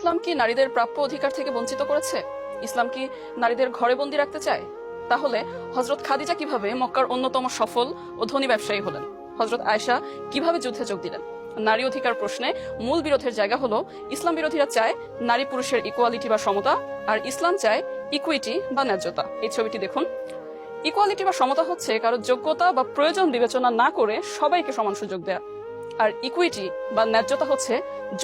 ইসলাম কি নারীদের প্রাপ্য অধিকার থেকে বঞ্চিত করেছে? ইসলাম কি নারীদের ঘরে বন্দী রাখতে চায়? তাহলে হযরত খাদিজা কিভাবে মক্কার অন্যতম সফল ও ধনী ব্যবসায়ী হলেন? হযরত আয়েশা কিভাবে যুদ্ধে যোগ দিলেন? নারী অধিকার প্রশ্নে মূল বিরোধের জায়গা হলো ইসলাম বিরোধীরা চায় নারী পুরুষের ইকুয়ালিটি বা সমতা, আর ইসলাম চায় ইকুইটি বা ন্যায্যতা। এই ছবিটি দেখুন। ইকুয়ালিটি বা সমতা হচ্ছে কারো যোগ্যতা বা প্রয়োজন বিবেচনা না করে সবাইকে সমান সুযোগ দেয়া, আর ইকুইটি বা ন্যায্যতা হচ্ছে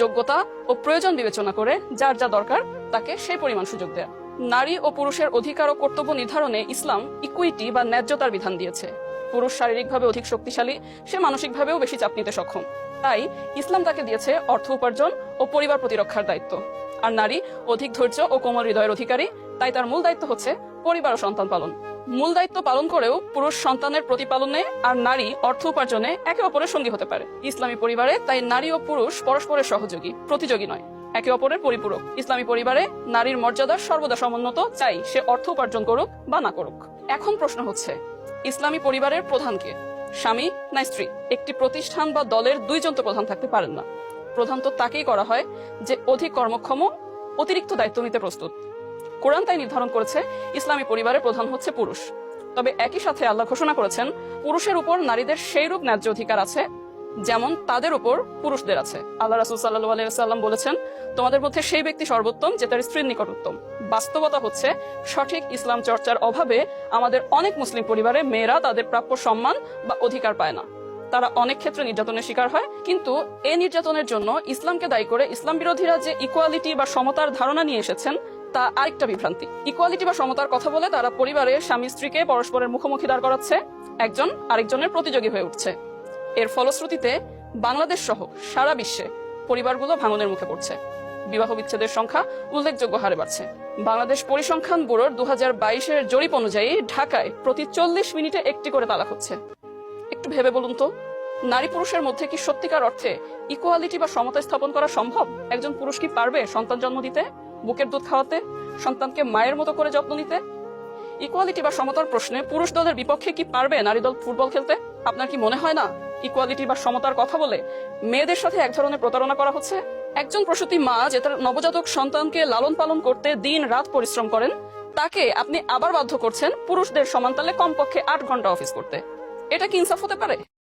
যোগ্যতা ও প্রয়োজন বিবেচনা করে যার যা দরকার তাকে সেই পরিমাণ সুযোগ দেয়া। নারী ও পুরুষের অধিকার ও কর্তব্য নির্ধারণে ইসলাম ইকুইটি বা ন্যায্যতার বিধান দিয়েছে। পুরুষ শারীরিকভাবে অধিক শক্তিশালী, সে মানসিকভাবেও বেশি চাপ নিতে সক্ষম, তাই ইসলাম তাকে দিয়েছে অর্থ উপার্জন ও পরিবার প্রতিরক্ষার দায়িত্ব। আর নারী অধিক ধৈর্য ও কোমল হৃদয়ের অধিকারী, তাই তার মূল দায়িত্ব হচ্ছে পরিবার ও সন্তান পালন। মূল দায়িত্ব পালন করেও পুরুষ সন্তানের প্রতিপালনে আর নারী অর্থ উপার্জনে একে অপরের সঙ্গী হতে পারে। ইসলামী পরিবারে তাই নারী ও পুরুষ পরস্পরের সহযোগী, প্রতিযোগী নয়, একে অপরের পরিপূরক। ইসলামী পরিবারে নারীর মর্যাদা সর্বদা সমুন্নত, চাই সে অর্থ উপার্জন করুক বা না করুক। এখন প্রশ্ন হচ্ছে, ইসলামী পরিবারের প্রধান কে, স্বামী না স্ত্রী? একটি প্রতিষ্ঠান বা দলের দুইজন তো প্রধান থাকতে পারেন না। প্রধান তো তাকেই করা হয় যে অধিক কর্মক্ষম, অতিরিক্ত দায়িত্ব নিতে প্রস্তুত। কোরআন তাই নির্ধারণ করেছে ইসলামী পরিবারের প্রধান হচ্ছে পুরুষ। তবে একই সাথে আল্লাহ ঘোষণা করেছেন পুরুষের উপর নারীদের সেইরূপ ন্যায্য অধিকার আছে যেমন তাদের উপর পুরুষদের আছে। আল্লাহ রাসূল সাল্লাল্লাহু আলাইহি ওয়াসাল্লাম বলেছেন, তোমাদের মধ্যে সেই ব্যক্তি সর্বোত্তম যে তার স্ত্রীর নিকট উত্তম। বাস্তবতা হচ্ছে সঠিক ইসলাম চর্চার অভাবে আমাদের অনেক মুসলিম পরিবারে মেয়েরা তাদের প্রাপ্য সম্মান বা অধিকার পায় না। তারা অনেক ক্ষেত্রে নির্যাতনের শিকার হয়, কিন্তু এই নির্যাতনের জন্য ইসলামকে দায়ী করে ইসলাম বিরোধীরা যে ইকুয়ালিটি বা সমতার ধারণা নিয়ে এসেছেন তা আরেকটা বিভ্রান্তি। ইকুয়ালিটি বা সমতার কথা বলে তারা পরিবারে স্বামী স্ত্রীকে পরস্পরের মুখোমুখি দাঁড় করাচ্ছে, একজন আরেকজনের প্রতিযোগী হয়ে উঠছে। এর ফলশ্রুতিতে বাংলাদেশ সহ সারা বিশ্বে পরিবারগুলো ভাঙনের মুখে পড়ছে। বিবাহ বিচ্ছেদের সংখ্যা উল্লেখযোগ্য হারে বাড়ছে। বাংলাদেশ পরিসংখ্যান ব্যুরোর 2022-এর জরিপ অনুযায়ী ঢাকায় প্রতি 40 মিনিটে একটি করে তালাক হচ্ছে। একটু ভেবে বলুন তো, নারী পুরুষের মধ্যে কি সত্যিকার অর্থে ইকুয়ালিটি বা সমতা স্থাপন করা সম্ভব? একজন পুরুষ কি পারবে সন্তান জন্ম দিতে, বুকের দুধ খাওয়াতে, সন্তানকে মায়ের মতো করে যত্ন নিতে? ইকুয়ালিটি বা সমতার প্রশ্নে পুরুষ দলের বিপক্ষে কি পারবে নারী দল ফুটবল খেলতে? আপনার কি মনে হয় না ইকুয়ালিটি বা সমতার কথা বলে মেয়েদের সাথে এক ধরনের প্রতারণা করা হচ্ছে? একজন প্রসূতি মা যে তার নবজাতক সন্তানকে লালন পালন করতে দিন রাত পরিশ্রম করেন, তাকে আপনি আবার বাধ্য করছেন পুরুষদের সমানতালে কমপক্ষে 8 ঘন্টা অফিস করতে। এটা কি ইনসাফ হতে পারে?